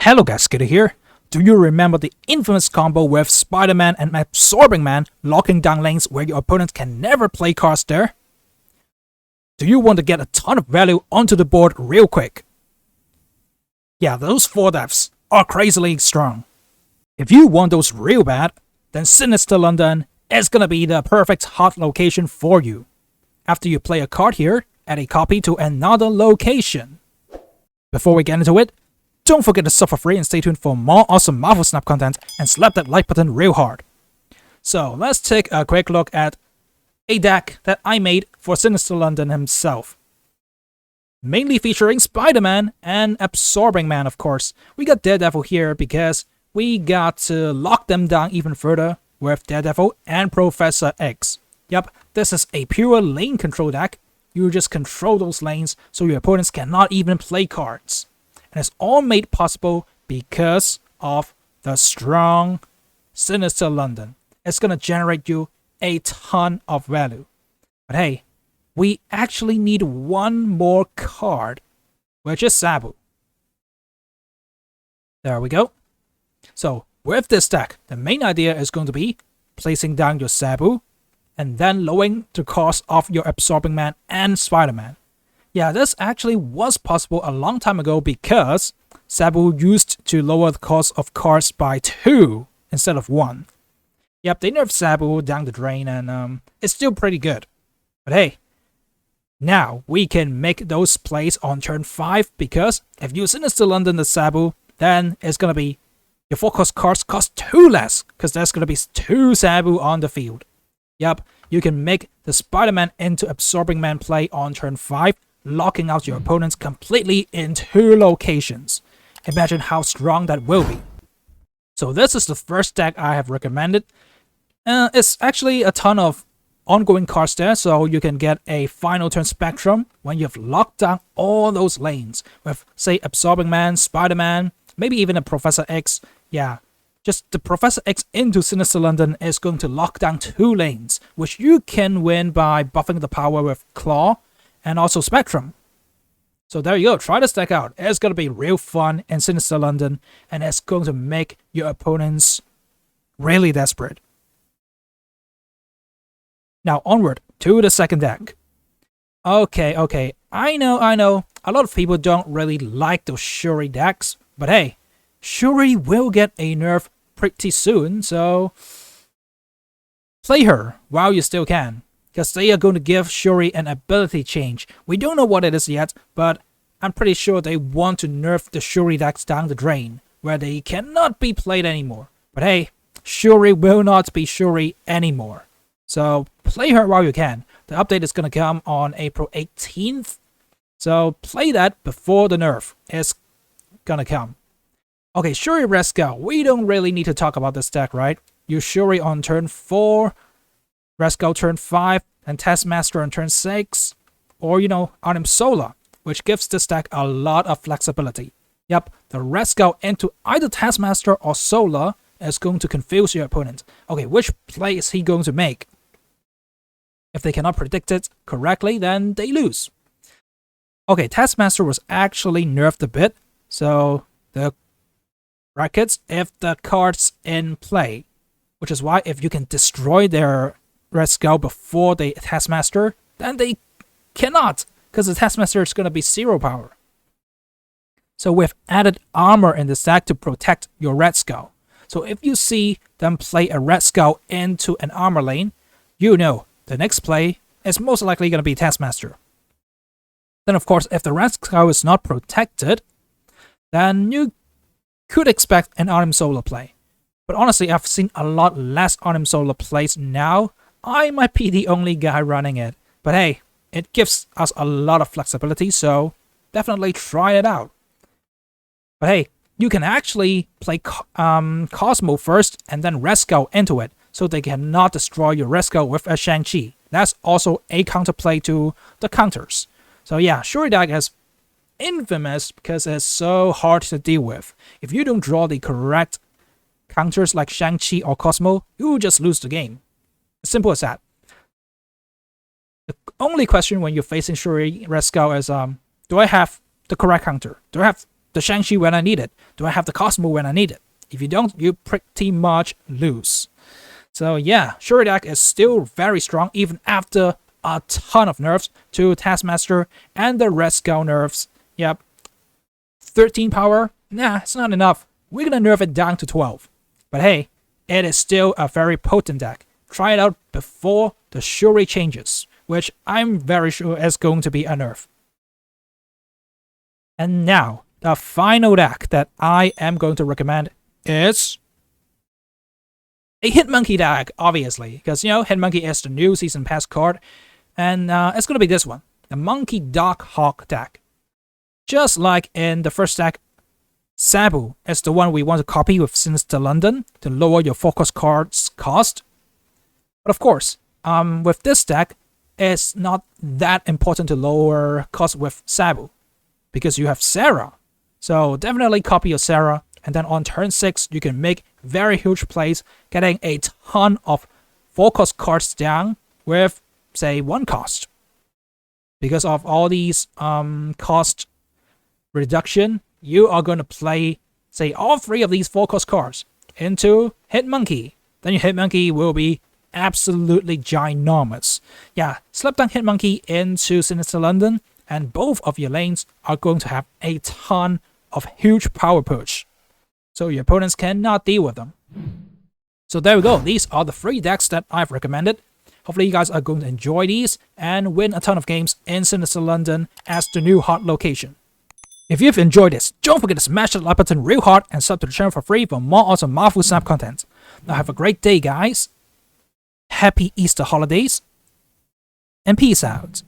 Hello guys, Skitty here. Do you remember the infamous combo with Spider-Man and Absorbing Man locking down lanes where your opponent can never play cards there? Do you want to get a ton of value onto the board real quick? Yeah, those 4 deaths are crazily strong. If you want those real bad, then Sinister London is gonna be the perfect hot location for you. After you play a card here, add a copy to another location. Before we get into it, don't forget to sub for free and stay tuned for more awesome Marvel Snap content and slap that like button real hard. So let's take a quick look at a deck that I made for Sinister London himself. Mainly featuring Spider-Man and Absorbing Man, of course. We got Daredevil here because we got to lock them down even further with Daredevil and Professor X. Yep, this is a pure lane control deck. You just control those lanes so your opponents cannot even play cards. And it's all made possible because of the strong Sinister London. It's gonna generate you a ton of value. But hey, we actually need one more card, which is Sabu. There we go. So with this deck, the main idea is going to be placing down your Sabu and then lowering the cost of your Absorbing Man and Spider-Man. Yeah, this actually was possible a long time ago because Sabu used to lower the cost of cards by 2 instead of 1. Yep, they nerfed Sabu down the drain and it's still pretty good. But hey, now we can make those plays on turn 5 because if you Sinister London the Sabu, then it's gonna be your 4 cost cards cost 2 less because there's gonna be 2 Sabu on the field. Yep, you can make the Spider-Man into Absorbing Man play on turn 5, locking out your opponents completely in 2 locations. Imagine how strong that will be. So this is the first deck I have recommended. It's actually a ton of ongoing cards there, so you can get a final turn spectrum when you've locked down all those lanes with, say, Absorbing Man, Spider-Man, maybe even a Professor X. Yeah, just the Professor X into Sinister London is going to lock down 2 lanes, which you can win by buffing the power with Claw and also Spectrum. So there you go, try this deck out. It's going to be real fun in Sinister London, and it's going to make your opponents really desperate. Now onward to the second deck. Okay, I know, a lot of people don't really like those Shuri decks, but hey, Shuri will get a nerf pretty soon, so play her while you still can. Because they are going to give Shuri an ability change. We don't know what it is yet, but I'm pretty sure they want to nerf the Shuri decks down the drain, where they cannot be played anymore. But hey, Shuri will not be Shuri anymore. So play her while you can. The update is going to come on April 18th. So play that before the nerf is going to come. Okay, Shuri Red Skull. We don't really need to talk about this deck, right? Use Shuri on turn 4. Red Skull turn 5, and Taskmaster on turn 6, or Arnim Solar, which gives this deck a lot of flexibility. Yep, the Red Skull into either Taskmaster or Solar is going to confuse your opponent. Okay, which play is he going to make? If they cannot predict it correctly, then they lose. Okay, Taskmaster was actually nerfed a bit, so the brackets if the card's in play, which is why if you can destroy their Red Skull before the Taskmaster, then they cannot, because the Taskmaster is going to be 0 power. So we've added armor in this deck to protect your Red Skull. So if you see them play a Red Skull into an armor lane, you know the next play is most likely going to be Taskmaster. Then of course, if the Red Skull is not protected, then you could expect an Arnim Solar play. But honestly, I've seen a lot less Arnim Solar plays now. I might be the only guy running it. But hey, it gives us a lot of flexibility, so definitely try it out. But hey, you can actually play Cosmo first and then Red Skull into it, so they cannot destroy your Red Skull with a Shang-Chi. That's also a counterplay to the counters. So yeah, Shuri deck is infamous because it's so hard to deal with. If you don't draw the correct counters like Shang-Chi or Cosmo, you just lose the game. As simple as that. The only question when you're facing Shuri Red Skull is, do I have the correct counter? Do I have the Shang-Chi when I need it? Do I have the Cosmo when I need it? If you don't, you pretty much lose. So yeah, Shuri deck is still very strong even after a ton of nerfs to Taskmaster and the Red Skull nerfs. Yep. 13 power? Nah, it's not enough. We're gonna nerf it down to 12. But hey, it is still a very potent deck. Try it out before the Shuri changes, which I'm very sure is going to be a nerf. And now, the final deck that I am going to recommend is a Hitmonkey deck, obviously, because, you know, Hitmonkey is the new Season Pass card, and it's going to be this one, the Monkey Dark Hawk deck. Just like in the first deck, Sabu is the one we want to copy with Sinister London to lower your focus card's cost. But of course, with this deck, it's not that important to lower cost with Sabu, because you have Sera. So definitely copy your Sera, and then on turn 6, you can make very huge plays, getting a ton of focus cards down with, say, 1 cost. Because of all these cost reduction, you are going to play, say, all 3 of these focus cards into Hitmonkey. Then your Hitmonkey will be absolutely ginormous. Yeah, slap down Hitmonkey into Sinister London, and both of your lanes are going to have a ton of huge power push. So your opponents cannot deal with them. So there we go. These are the 3 decks that I've recommended. Hopefully you guys are going to enjoy these and win a ton of games in Sinister London as the new hot location. If you've enjoyed this, don't forget to smash that like button real hard and sub to the channel for free for more awesome Marvel Snap content. Now have a great day, guys. Happy Easter holidays. And peace out.